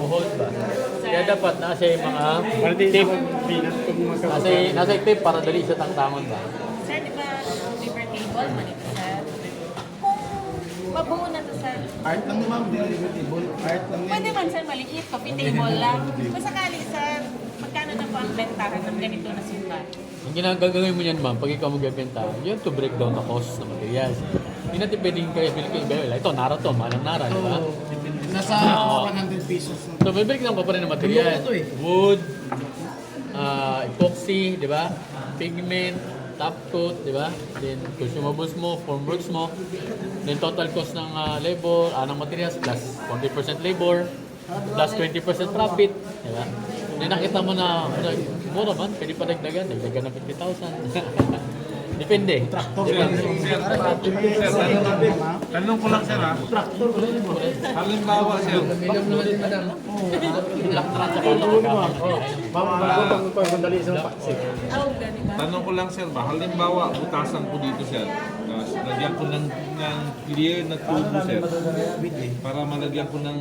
mamuhold ba? Kaya dapat nasa yung mga tip. Nasa yung tip para dali sa tangtangon ba? Sir, di ba liver table man ito, sir? Kung mabuo na to, sir. Art lang naman, delivery table. Art lang yan. Pwede man, sir, maliit. Coffee table lang. Kung sakali, sir, magkano na po ang bentahan ng ganito na sukat? Ang ginagagawin mo yan, ma'am, pag ikaw magbebenta, you have to break down the cost ng materials. Hindi natin pwedeng kayo iba. Ito, nara to, malang nara, di ba? Nasa 100 pesos. So, may break down ka pa rin ng material. Ito eh. Wood, epoxy, di ba? Pigment, top coat, di ba? Then, consumables mo, formworks mo. Then, total cost ng labor, ng materials, plus 40% labor, plus 20% profit, di ba? Then, nakita mo na, mura man, pwede pa dagdagan ng 50,000. Depende. Tanong ko lang sir ha. Halimbawa sir. Tanong ko lang sir ba, halimbawa butasan ko dito sir. Lagyan ko ng clear na tubo sir. Para malagyan ko ng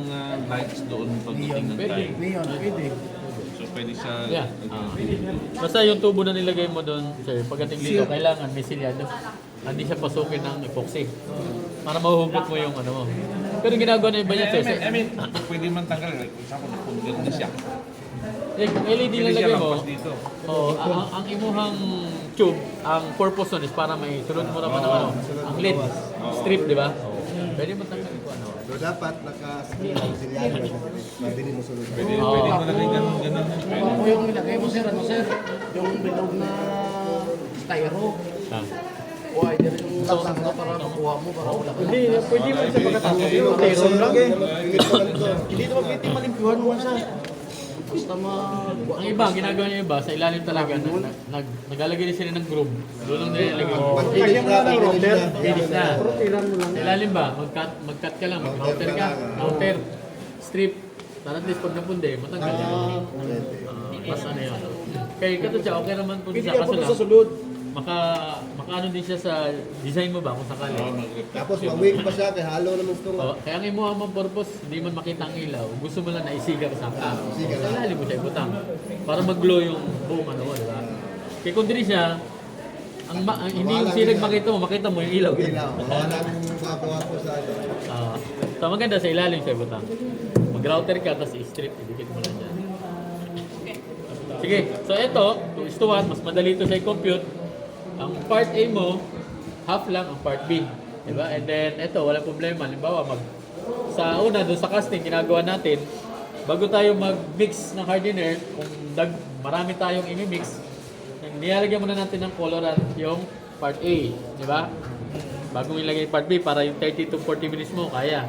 lights doon pagdating ng time. Pwede. So pwede siya. Yeah. Basta yung tubo na nilagay mo doon, sir, pagdating dito, kailangan may silyado. Hindi siya pasukin ng epoxy. Para mahuhugot mo yung ano mo. Pero ginagawa na iba niya, sir. I mean, pwede man tanggal. Like, for example, napundin na siya. Kung LED Pwede lang siya lagay mo, lampas dito. ang imuhang tube, ang purpose nun is para may sunod mo naman ng ano, ang LED strip, di ba? Pwede mo tanggalin ko ano. So dapat naka-silyado. Pwede mo sunod. Pwede mo na rin ganun. Pwede. Kung yung nilagay mo sir, ano sir? Yung bilog na styro. Ah. O ay dyan yung lapang na para makuha mo para wala ka. Hindi, pwede mo sa pagkatapos yun. Mayroon lang. Hindi naman pwede malimpyuhan mo siya. Basta Ang iba, ang ginagawa niya iba, sa ilalim talaga, naglalagay din sila ng groove. Doon lang nilalagay. Lagyan mo na ng router. Finish na. Tiran mo lang. Sa ilalim ba, mag-cut ka lang, mag-counter ka, counter, strip. Para at least pag napunde, matanggal yan. Mas ano yun. Kaya kato siya, okay naman po Hindi siya. ako Kaso sa lang, sulod. makaano din siya sa design mo ba kung sakali. Tapos mawig pa siya, kaya halo naman ito. Kaya ang imo ang purpose, hindi man makita ang ilaw. Gusto mo lang na isiga ka sa ka. Sa ilalim mo siya ibutang. Para mag-glow yung buong ano mo, di ba? Kaya kung dili siya, hindi yung silag makita mo yung ilaw. Ilaw. Wala nang makakuha po sa ano. So maganda sa ilalim siya ibutang. Mag-router ka, tapos i-strip, idikit mo lang dyan. Sige, so ito, 2:1, mas madali ito sa i-compute. Ang part A mo, half lang ang part B. Diba? And then, ito, wala problema. Halimbawa, sa una, doon sa casting, ginagawa natin, bago tayo mag-mix ng hardener, kung marami tayong imi-mix, nilalagyan muna natin ng colorant yung part A. Diba? Bago ilagay yung part B, para yung 30 to 40 minutes mo, kaya.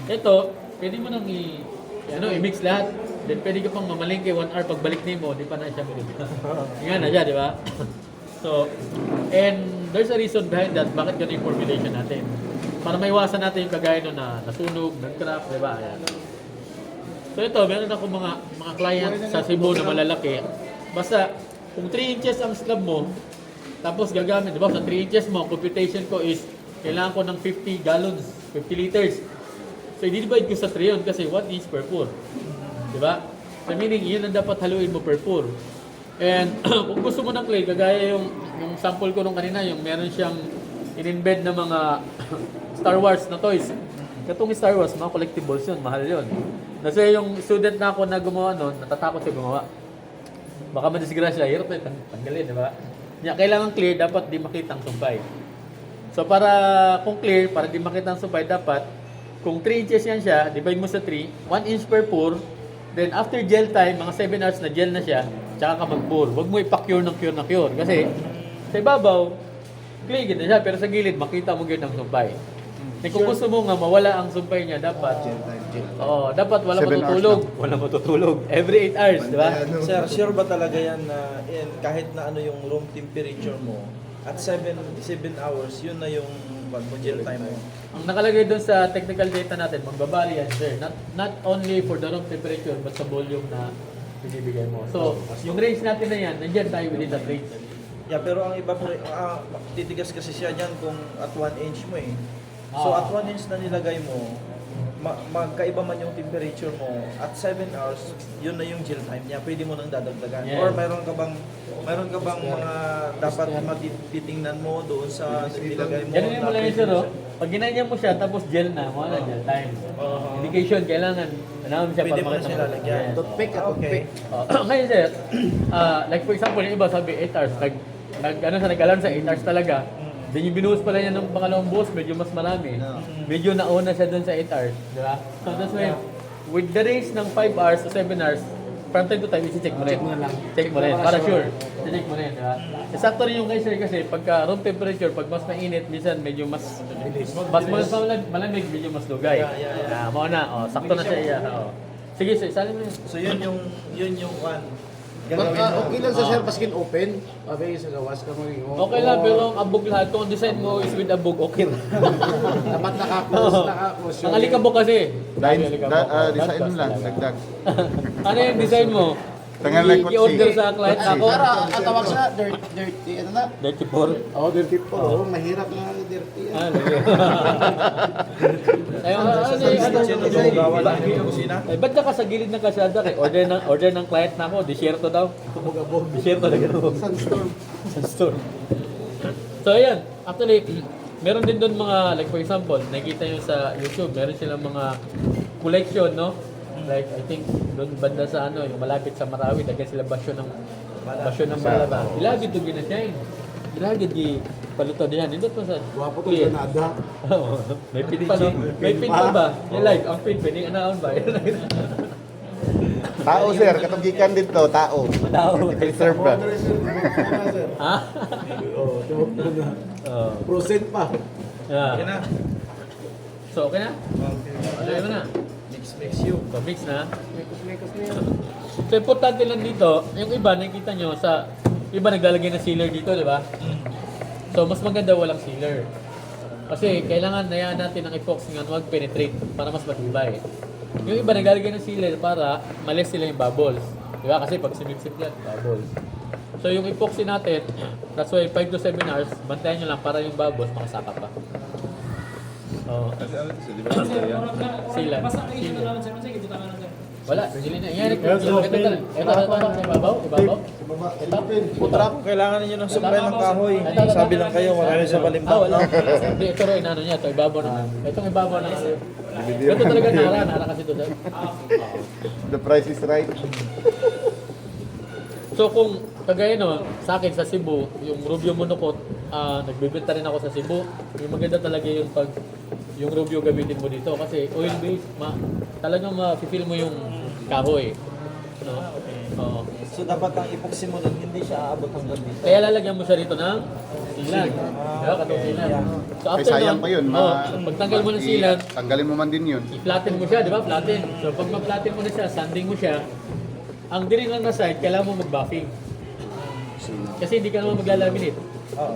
Ito, pwede mo nang i-mix lahat. Then pwede ka pang mamalingke 1 hour pagbalik ni mo, di pa na siya pwede. Nga na siya, di ba? So, and there's a reason behind that, bakit ganun yung formulation natin. Para maiwasan natin yung kagaya nun na nasunog, nag-crack, di ba? Ayan. So ito, meron ako mga client sa Cebu na malalaki. Basta, kung 3 inches ang slab mo, tapos gagamit, di ba? Sa 3 inches mo, computation ko is, kailangan ko ng 50 gallons, 50 liters. So, i-divide ko sa 3 yun kasi 1 inch per pour. Diba? So meaning, yun ang dapat haluin mo per pour. And kung gusto mo ng clay, kagaya yung sample ko nung kanina, yung meron siyang in-embed na mga Star Wars na toys. Katong Star Wars, mga collectibles yun, mahal yun. Kasi yung student na ako na gumawa nun, natatakot siya gumawa. Baka madisgrasya, hirap na tanggalin, di ba? Kailangan clear, dapat di makita ang sumpay. So kung clear, para di makita ang sumpay, dapat, kung 3 inches yan siya, divide mo sa 3, 1 inch per pour. Then after gel time, mga 7 hours na gel na siya, tsaka ka mag-pour. Huwag mo ipa-cure ng cure. Kasi sa ibabaw, clay gid na siya, pero sa gilid, makita mo gid ang sumpay. Kung gusto mo nga mawala ang sumpay niya, dapat dapat wala matutulog. Wala matutulog. Every 8 hours, di ba? Sir, sure ba talaga yan na kahit na ano yung room temperature mo, at 7 hours, yun na yung gel time mo? Ang nakalagay doon sa technical data natin, magbabali yan, sir. Not only for the room temperature, but sa volume na binibigay mo. So, yung range natin na yan, nandiyan tayo within that range. Yeah, pero ang iba po, titigas kasi siya dyan kung at 1 inch mo eh. So at 1 inch na nilagay mo, magkaiba man yung temperature mo, at 7 hours, yun na yung gel time niya. Pwede mo nang dadagdagan. Yes. Or mayroon ka bang mga dapat matitingnan mo doon sa nilagay mo? Ganun yung na pala yun, pwede sir. mo Oh. Pag ginanya mo siya, tapos gel na, wala gel time. Indication, kailangan siya Pwede mo na makita siya mo. lalagyan. Yes. Toothpick at Okay. toothpick. Ngayon, sir, like for example, yung iba sabi 8 hours, nag-alarm sa 8 hours talaga. Then yung binuhos pala niya ng pangalawang buhos, medyo mas marami. Medyo nauna siya dun sa 8 hours, di ba? So that's why, with the range ng 5 hours to 7 hours, from time to time, isi-check mo rin. Check mo na lang. Check mo rin, para sure. I-check mo rin, di ba? Sakto rin yung kay sir kasi pagka room temperature, pag mas mainit, minsan medyo mas malamig, medyo mas lugay. Mao na, sakto na siya. Sige, sir, isalin mo yun. So yun yung one. Okay lang sa sir, paskin open. Sabi sa gawas ka mo yung... Okay lang, pero ang abog lahat, kung ang design mo is with abog, okay lang. Dapat naka-close. Ang alikabok kasi. Design mo lang, dagdag. Ano yung design mo? Tangan lang kotse. I-order sa client ako. Para ang tawag sa dirty, ano na? Dirty pork. Dirty po. Mahirap na dirty. Bawal lang yung kusina. Ay, ba't ka sa gilid ng kasyada? Order ng client na ako, desierto daw. Abog-abog. Desierto na gano'n. Sunstorm. Sunstorm. So ayan, actually, meron din doon mga, like for example, nakikita nyo sa YouTube, meron silang mga collection, no? Like, I think, doon banda sa ano, yung malapit sa Marawi, dagyan sila basyo ng balaba. Ilagid to ginasyain. Ilagid di paluto diyan. Indot pa sa Guwapo to Granada. Oo. May pin pa, no? May pin pa ba? Yung like, ang pin, pwedeng anaon ba? Tao sir, katugikan dito, tao. Tao. Reserve ba? Ha? Oo, tumok na. Oo. Procent pa. Okay Yeah. na. So, okay na? Okay mo na? Mix you. So, mix na. So, importante lang dito, yung iba, nakikita nyo sa, iba naglalagay ng sealer dito, di ba? So, mas maganda walang sealer. Kasi, kailangan nayaan natin ang epoxy nga mag-penetrate para mas matibay. Yung iba naglalagay ng sealer para malis sila yung bubbles. Di ba? Kasi pag simip-sip yan, bubbles. So, yung epoxy natin, that's why 5 to 7 hours, bantayan nyo lang para yung bubbles makasaka pa. Oh. Sealant. Wala, sili na. Yan, ito sa ibabaw. Kailangan ninyo ng supply ng kahoy. Sabi lang kayo, marami sa balimbang. Wala. Hindi, ito rin, ano niya, ito, ibabaw na. Itong ibabaw na. Ito talaga nara kasi ito. The price is right. So kung kagaya no, sa akin sa Cebu, yung Rubio Monocot, nagbibenta rin ako sa Cebu. Yung maganda talaga yung pag yung Rubio gamitin mo dito kasi oil based, talagang ma-feel mo yung kahoy. No? Oo. So dapat ang epoxy mo doon, hindi siya aabot hanggang dito. Kaya lalagyan mo siya rito ng silan. Diba? Katong silan. So Kaya sayang pa yun. pagtanggal mo ng silan, Tanggalin mo man din yun. i-flatten mo siya, di ba? Flatten. So pag ma-flatten mo na siya, sanding mo siya, ang diri lang na side, kailangan mo mag-buffing. Kasi hindi ka naman maglalaminate.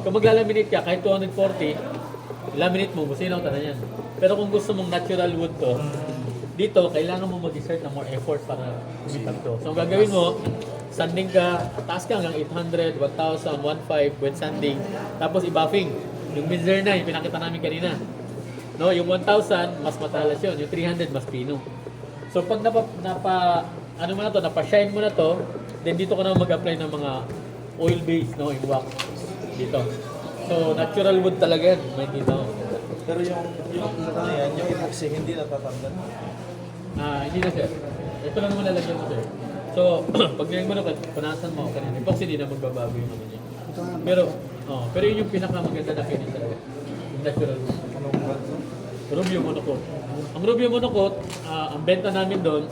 Kung maglalaminate ka, kahit 240, laminate mo, musinaw ka na yan. Pero kung gusto mong natural wood to, dito, kailangan mo mag-exert ng more effort para umitag to. So ang gagawin mo, sanding ka, taas ka hanggang 800, 1,000, 1,500 with sanding, tapos i-buffing. Yung Minzer na, yung pinakita namin kanina. No, yung 1,000, mas matalas yun. Yung 300, mas pino. So pag ano mo na to, napa-shine mo na to, then dito ka na mag-apply ng mga oil base, no, yung wax dito. So natural wood talaga yan, may dito. Pero ano yan, yung epoxy hindi natatanggal. Hindi na sir. Ito lang naman lalagyan mo sir. So pag nilagyan mo na, punasan mo kanina. Epoxy hindi na magbabago yung ano niya. Pero yun yung pinakamaganda na finish talaga. Yung natural wood. Anong brand? Rubio Monocot. Ang Rubio Monocot, ang benta namin doon,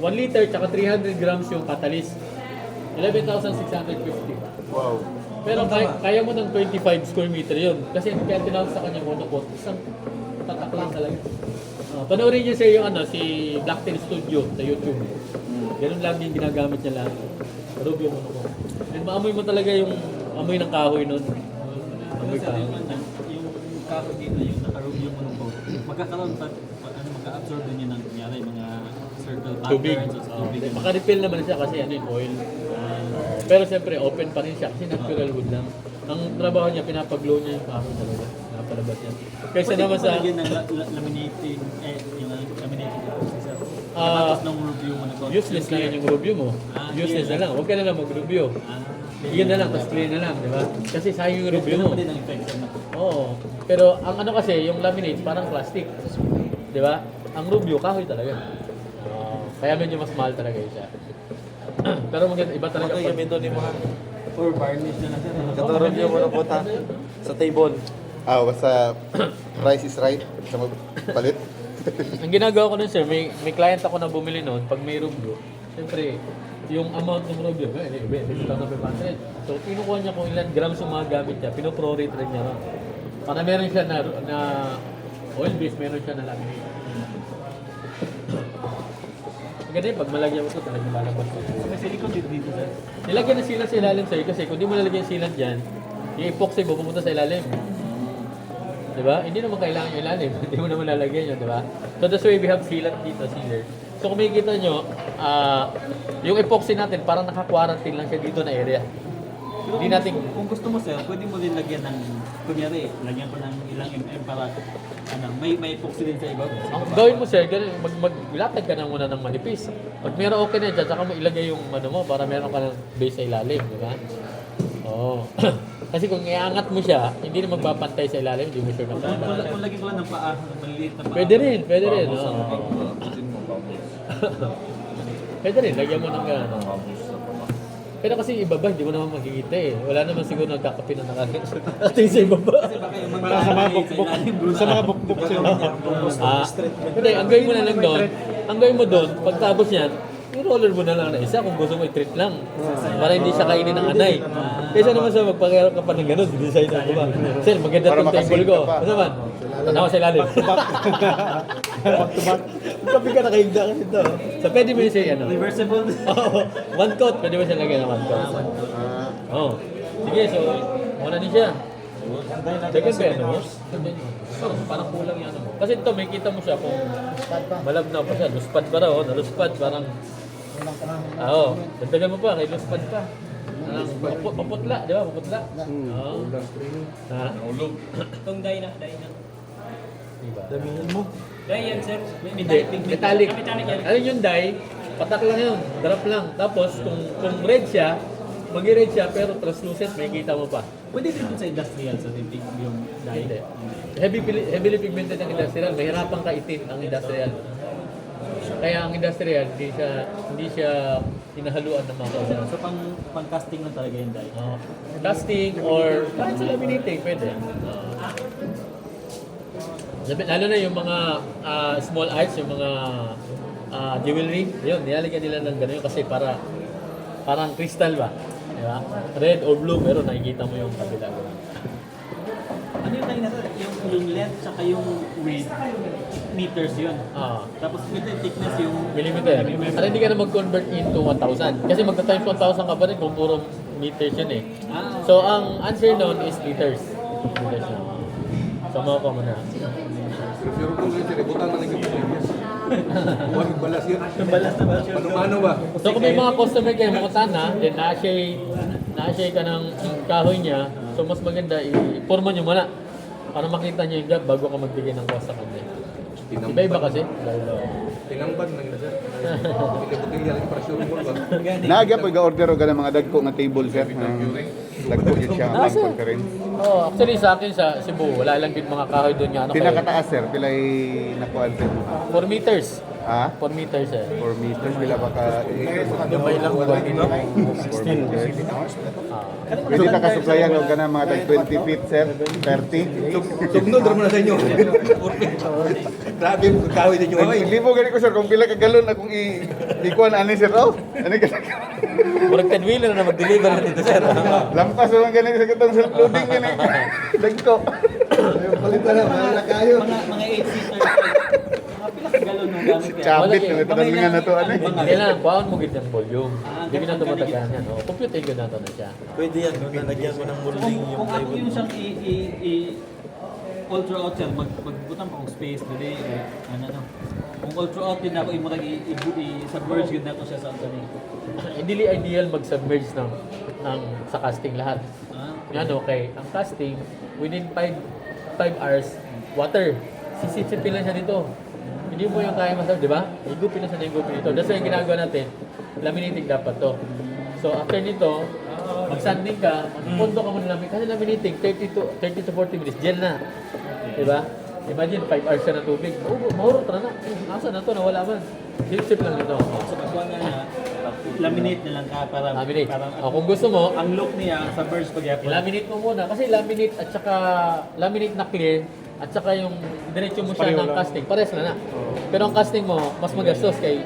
1 liter tsaka 300 grams yung catalyst. 11,650. Wow. Pero kaya mo ng 25 square meter yun. Kasi kaya tinawag sa kanya monocot, isang tatak lang talaga. Panoorin niyo sir yung si Blacktail Studio sa YouTube. Ganun lang yung ginagamit niya lang. Rubio monocot. And maamoy mo talaga yung amoy ng kahoy nun. Amoy kahoy. Yung kahoy dito, yung naka-rubio mo nung boat, magkakaroon pa, magka-absorb din yun ng kunyari, mga circle Tubig. patterns o tubig. Maka-refill naman siya kasi ano yung oil. Pero siyempre open pa rin siya kasi natural wood lang. Ang trabaho niya, pinapag-glow niya yung kahoy talaga. Napalabas niya. Kaysa Pwede naman ko sa... palagyan ng laminating, yung ah, Tapos nung review mo na to. useless na lang yung review mo. Useless na lang. Huwag ka na lang mag-review. Yun na lang, tapos clean na lang, di ba? Kasi sayang yung review mo. Ganun pa din ang effect. Ano? Oo. Pero ang ano kasi, yung laminate parang plastic. Di ba? Ang review, kahoy talaga. Kaya medyo mas mahal talaga yun siya. Pero maganda, iba talaga. Okay, kami doon yung mga Or varnish na lang sir. ano? katuron niyo mo na po sa table. Basta price is right. Sa palit. Ang ginagawa ko nun sir, may client ako na bumili noon, pag may review, siyempre, yung amount ng review, ito lang na 500. So, kinukuha niya kung ilan grams yung mga gamit niya, pinoprorate rin niya ron. Para meron siya na oil base, meron siya na laminate. Ganun, pag malagyan mo ito, talagang lalabas ko. May silicone dito sir. Nilagyan ng sealant sa ilalim sa'yo kasi kung di mo nalagyan yung sealant dyan, yung epoxy mo pupunta sa ilalim. Diba? Hindi naman kailangan yung ilalim. Hindi mo naman lalagyan yun, diba? So that's why we have sealant dito, sealer. So kung makikita nyo, yung epoxy natin parang naka-quarantine lang siya dito na area. Pero Hindi natin... kung gusto mo sir, pwede mo din lagyan ng, kunyari, lagyan ko ng ilang mm para, may epoxy din sa iba. Ang gawin mo sir, maglatag ka na muna ng manipis. Pag meron okay na dyan, saka mo ilagay yung ano mo para meron ka ng base sa ilalim, di ba? Oo. Kasi kung iangat mo siya, hindi na magpapantay sa ilalim, hindi mo sure na Kung lagyan ko lang ng paa, ng maliliit na paa. Pwede rin, pwede rin. Vamos ang Oo. pagpusin mo, vamos. Pwede rin, lagyan mo ng gano'n. Pero kasi yung ibaba, hindi mo naman makikita eh. Wala naman siguro nagkakapi na nakalit. At yung sa ibaba. Kasi baka yung mga bukbuk. Sa mga bukbuk sir. Hindi, ang gawin mo na lang doon, ang gawin mo doon, pagtapos yan, i-roller mo na lang na isa kung gusto mo i-treat lang. Para hindi siya kainin ng anay. Kaysa naman sa magpakailan ka pa ng gano'n, design na ba? Sir, maganda Para itong table makasave ko. ka pa. Ano naman? Tanawa sa ilalim. Back to back. Kapi ka nakahigda kasi ito. So pwede mo yung say ano? Reversible. Oo. One coat, pwede mo siya lagyan ng one coat. Oo. Sige, so, muna din siya. Second ba ano? So, parang kulang yan ano. Kasi ito, may kita mo siya kung malabnaw pa siya. Luspad pa raw, naluspad, parang... Oo, dagdagan mo pa, kay luspad pa. Parang paputla, di ba? Paputla. Oo. Ha? Ulog. Itong dye na. Diba? Damihin mo. Dye yan, sir. Hindi, metallic. Metallic yan. Ano yung dye? Patak lang yun, drop lang. Tapos, kung red siya, mag-red siya, pero translucent, may kita mo pa. Pwede din dun sa industrial sa tintig yung Hindi. dye. Heavily pigmented ang industrial, mahirapan ka itin ang industrial. Kaya ang industrial, hindi siya hinahaluan ng mga kausan. So pang casting lang talaga yung dye. Casting or kahit sa laminating, pwede. Lalo na yung mga small arts, yung mga jewelry, yun, nilalagyan nila ng gano'n kasi parang crystal ba? Diba? Red or blue, pero nakikita mo yung kabila. Ano yung dye na to? Yung length tsaka yung width, meters yun. Tapos with the thickness yung Millimeter. Para hindi ka na mag-convert into 1,000. Kasi magta-times 1,000 ka pa rin kung puro meters yun eh. So, ang answer nun is liters. Liters yun. Sama ko muna. Pero kung sir, ibutan na naging yes. Huwag balas yun. balas na ba? Ano ba? So, kung may mga customer kayo makutana, then na-share ka ng kahoy niya, so mas maganda, i-forma nyo muna para makita nyo yung job bago ka magbigay ng cost sa kanya. Iba-iba kasi. Tinambag lang na sir. Pinabutilya lang para sure mo ba? Naagya po ga-order o ng mga dagko nga table sir. Dagko yun siya nga pang conference. Oh, actually sa akin sa Cebu, wala lang din mga kahoy doon nga. Ano kayo? Pinakataas sir, pilay nakuha sir. 4 meters. Ha? 4 meters eh. 4 meters, pila ba ka? Gabay lang ba? 4 meters. Pwede na kasuplayan o ka ng mga tag 20 feet sir, 30. Tugno, dara mo na sa inyo. Grabe, kawin din yung Hindi mo ganit ko sir, kung pila ka galon akong ikuan ani sir. Oh, ani ka. Murag 10 wheeler na mag-deliver na dito sir. Lampas lang ganit sa katong self-loading yan eh. Dagko. Palitan na, mahal na kayo. Mga 8-seater. Mga pila ka galon ng gamit kaya. Chabit, nagtatanungan na to ano eh. Kailangan, kuhaan mo gitang volume. Hindi ko na tumatagaan yan. Oh, compute ko na ito na siya. Pwede yan, no? Nalagyan mo ng molding yung Kung ako plywood yung mo. siyang all throughout siya, magbutang pa akong space today. Ano. Kung all throughout din ako, imurag i-submerge yun na ako siya sa ano. Hindi ideal mag-submerge ng sa casting lahat. Yan okay. Ang casting, within 5 hours, water. Sisipsipin lang siya dito. hindi mo yung kaya masarap, di ba? Higupin na sa higupin ito. That's why yung ginagawa natin, laminating dapat to. So after nito, mag-sanding ka, magpundo ka muna laminating. Kasi laminating, 30 to 40 minutes, gel na. Di ba? Imagine, 5 hours ka na tubig. Mahurot na na. Asa na to, nawala man. Sip-sip lang ito. So pagkuha na niya, laminate na lang ka para Laminate. para Kung gusto mo, ang look niya sa birds pagyapon. laminate mo muna. Kasi laminate at saka laminate na clear at saka yung diretso mo siya ng casting, pares na na. Pero ang casting mo, mas magastos kay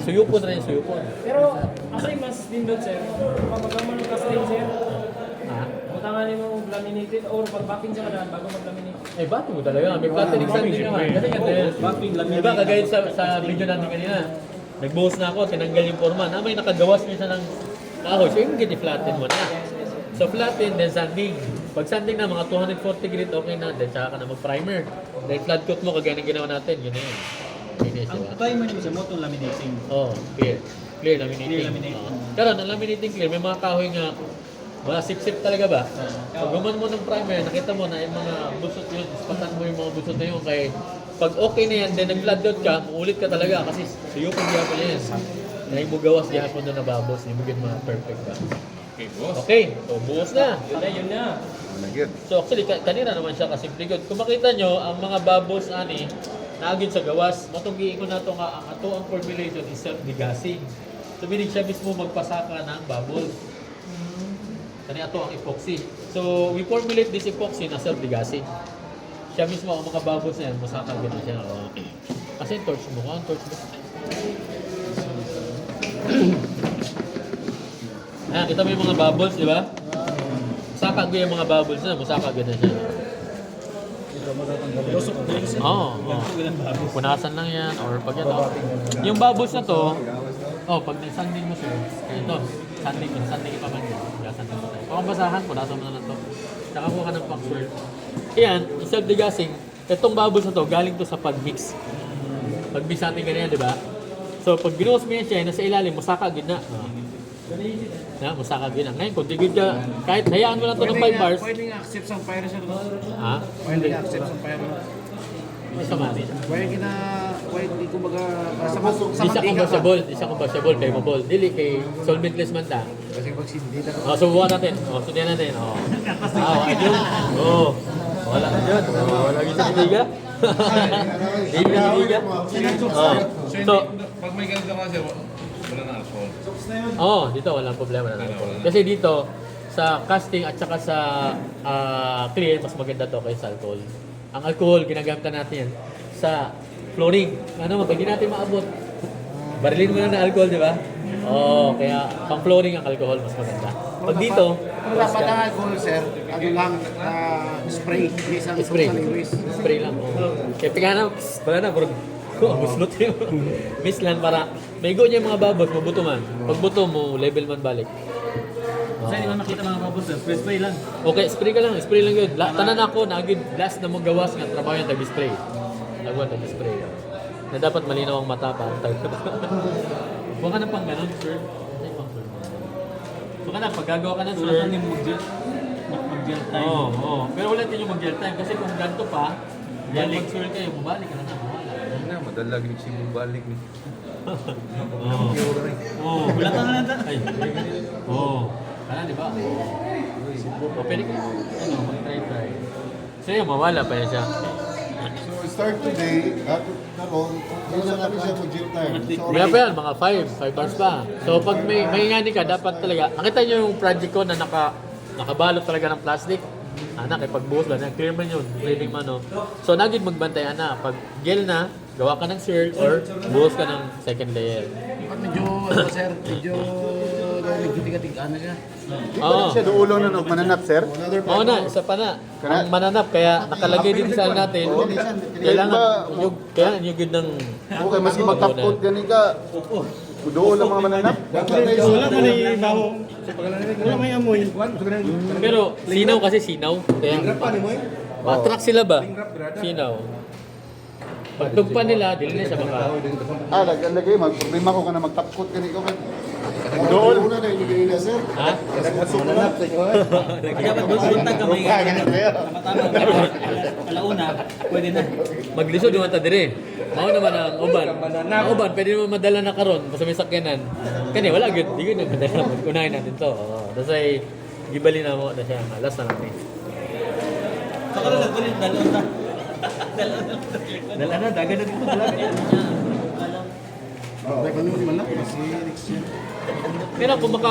suyupon rin yung suyupon. Pero, asay mas din doon, sir. Pagmagaman ng casting, sir. Ha? Butanganin mo laminated or pag-backing sa kanan bago mag-laminate. Eh, bato mo talaga. May platinum sanding naman. Kasi ganda yun. Backing, laminate. Diba, kagaya sa video natin kanina. Nag-boss na ako, tinanggal yung forma. May nakagawas niya siya ng kahoy. So, yung flatten mo na. So, flatten, then sanding. Pag sanding na, mga 240 grit, okay na. Then, saka ka na mag-primer. Then, flat coat mo, kagaya ng ginawa natin. Yun na yun. Finish, Ang diba? primer niya sa mo itong laminating. Oh, clear. Clear laminating. Clear laminating. Karon, ang laminating clear, may mga kahoy nga, wala sip-sip talaga ba? Pag guman mo ng primer, nakita mo na yung mga busot yun, ispatan mo yung mga busot na yun, kaya pag okay na yan, then nag-flood out ka, uulit ka talaga kasi suyupon gihapon yan. Dahil mo gawas gihapon na nababos, hindi mo gin ma-perfect ka. Okay, boss. Okay, so buhos na. Para yun na. Nagyan. So actually, kanina naman siya kasimple good. Kung makita nyo, ang mga babos ani, naagin sa gawas, matunggiin ko na ito nga, ang ato ang formulation is self-degassing. So meaning siya mismo magpasaka ng bubbles. Kani ato ang epoxy. So we formulate this epoxy na self-degassing. Siya mismo ang mga bubbles na yan, masaka gano'n siya. Oh. Kasi yung torch mo, ang torch mo. Ayan, kita mo yung mga bubbles, di ba? Saka ko yung mga bubbles na, masaka gano'n siya. Oo. Punasan lang yan, or pag yan. Oh. Yung bubbles na to, pag sanding mo siya, ito, sanding pa man yan. Sanding mo tayo. Kung basahan, punasan mo na lang to. Saka kuha ka ng pang swirl. Yan, self-degassing. Itong bubbles na to, galing to sa pag-mix. Pag-mix natin ganyan, di ba? So, pag binuhos mo yan siya, nasa ilalim, musaka agad na. Na, musaka agad na. Ngayon, kung digid ka, kahit hayaan mo lang to ng 5 bars. Pwede nga accept sa fire siya. Ha? Pwede nga accept sa fire. Masama. Pwede na, pwede kumbaga, sa Di siya combustible, flammable. Dili kay solventless man ta. Kasi pag hindi na Subukan natin. Sundihan natin. Ayun. Wala na dyan. Wala gisa niliga. Hindi na niliga. So, Pag may ganito ka, sir, wala na alcohol. dito walang problema na. Kasi dito, sa casting at saka sa clear, mas maganda to kaysa alcohol. Ang alcohol, ginagamitan natin yan sa flooring. Ano, pag di natin maabot, barilin mo na ng alcohol, di ba? Kaya pang flooring ang alcohol, mas maganda. Pag dito, dapat ang alcohol, sir, ano lang, spray. Isang spray lang. Kaya pika na, wala na, bro. Buslot yun. Miss lang para, maigo niya yung mga babos, mabuto man. Pag buto mo, level man balik. Kasi hindi ko nakita mga babos, spray lang. Okay, spray ka lang, spray lang yun. Tanan ako, nagid last na mo gawas nga trabaho yung tag-spray. Nagwan tag-spray. Na dapat malinaw ang mata pa. Huwag ka na pang ganun, sir. Huwag ka na, pag gagawa ka na, sir. Wala yung mag-gel time. Oo. Pero wala din yung mag-gel time. Kasi kung ganito pa, mag-swirl kayo, bumalik ka na na. Wala. Madalag ni si balik ni. Wala ka na lang. Ano, di ba? Pwede ka mag-try. So yun, mawala pa yan siya. So start today, karon, yun na namin siya mag-gym time. So, Kaya pa yan, mga 5 hours pa. So pag may ngani ka, dapat talaga, nakita nyo yung project ko na nakabalot talaga ng plastic. Anak, pagbuhos ba, clear man yun, cleaning man, no? So naging magbantay, pag gel na, gawa ka ng swirl or buhos ka ng second layer. Medyo, sir, medyo nagtitig-tigaan na siya. Oo. siya duulo na mananap, sir. Oo na, isa pa na. Ang mananap, kaya nakalagay din sa natin, kailangan yung good ng... Okay, maski magtapot gani ka. Duol ang mga mananap. Wala man yung baho. Wala may amoy. Pero sinaw kasi sinaw. Kaya matrack sila ba? Sinaw. Pag tugpan nila, dili na siya maka... Lagay, problema ko ka na magtapkot gani ko. Doon. Ha? Dapat buntag ka may tama-tama. Alauna, pwede na. Maglisod yung ata dire. Mao naman ang uban. Ang uban pwede mo madala na karon sa may sakyanan. Kani wala gyud, di gyud madala. Unahin natin to. Oo. Tapos ay gibali na mo na siya. Last na lang ni. Sa karon sa tuloy dalon na. Dala na dagan na dito. Alam. Pero kung